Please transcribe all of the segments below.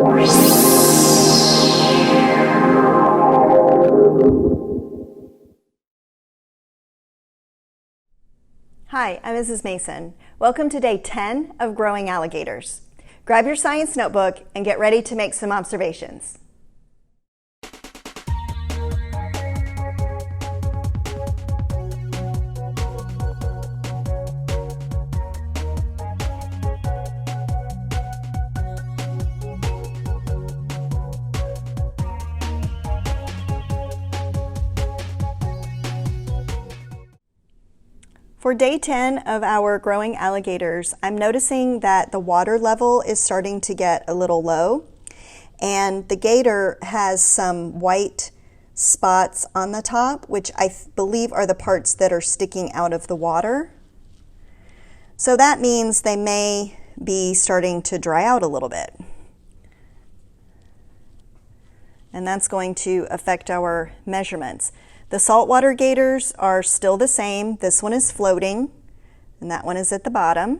Hi, I'm Mrs. Mason. Welcome to day 10 of Growing Alligators. Grab your science notebook and get ready to make some observations. For day 10 of our Growing Alligators, I'm noticing that the water level is starting to get a little low, and the gator has some white spots on the top, which I believe are the parts that are sticking out of the water. So that means they may be starting to dry out a little bit. And that's going to affect our measurements. The saltwater gators are still the same. This one is floating, and that one is at the bottom.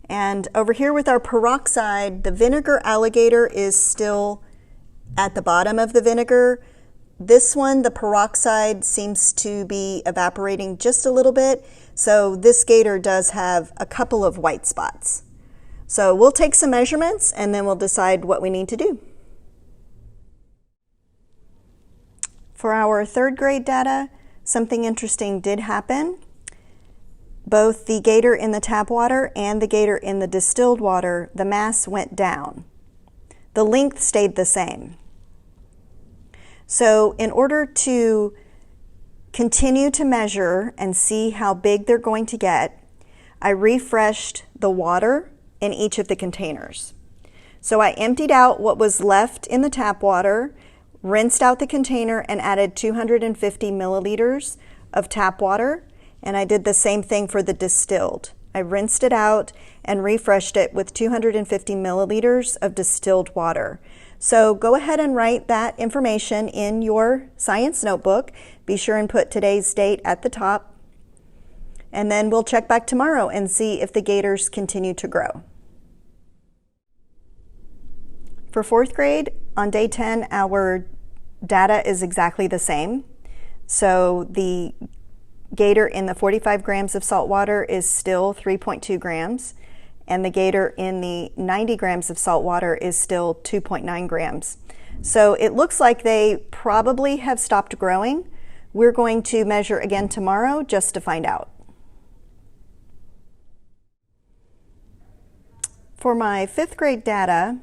And over here with our peroxide, the vinegar alligator is still at the bottom of the vinegar. This one, the peroxide seems to be evaporating just a little bit, so this gator does have a couple of white spots. So we'll take some measurements and then we'll decide what we need to do. For our third grade data, something interesting did happen. Both the gator in the tap water and the gator in the distilled water, the mass went down. The length stayed the same. So in order to continue to measure and see how big they're going to get, I refreshed the water in each of the containers. So I emptied out what was left in the tap water, rinsed out the container, and added 250 milliliters of tap water, and I did the same thing for the distilled. I rinsed it out and refreshed it with 250 milliliters of distilled water. So go ahead and write that information in your science notebook. Be sure and put today's date at the top, and then we'll check back tomorrow and see if the gators continue to grow. For fourth grade, on day 10, our data is exactly the same. So the gator in the 45 grams of salt water is still 3.2 grams, and the gator in the 90 grams of salt water is still 2.9 grams. So it looks like they probably have stopped growing. We're going to measure again tomorrow just to find out. For my fifth grade data,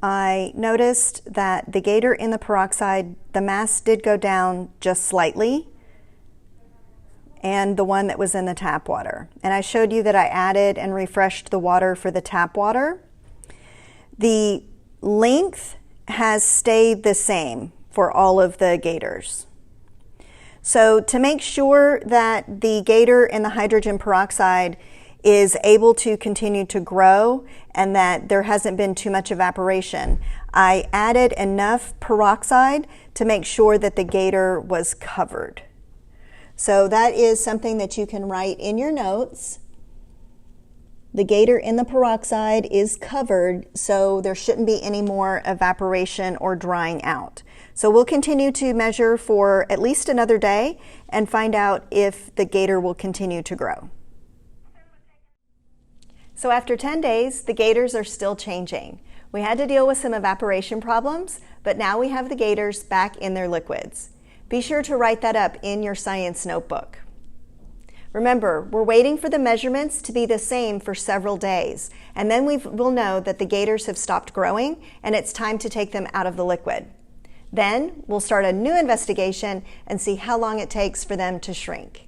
I noticed that the gator in the peroxide, the mass did go down just slightly, and the one that was in the tap water. And I showed you that I added and refreshed the water for the tap water. The length has stayed the same for all of the gators. So to make sure that the gator in the hydrogen peroxide is able to continue to grow and that there hasn't been too much evaporation, I added enough peroxide to make sure that the gator was covered. So that is something that you can write in your notes. The gator in the peroxide is covered, so there shouldn't be any more evaporation or drying out. So we'll continue to measure for at least another day and find out if the gator will continue to grow. So after 10 days, the gators are still changing. We had to deal with some evaporation problems, but now we have the gators back in their liquids. Be sure to write that up in your science notebook. Remember, we're waiting for the measurements to be the same for several days, and then we'll know that the gators have stopped growing and it's time to take them out of the liquid. Then we'll start a new investigation and see how long it takes for them to shrink.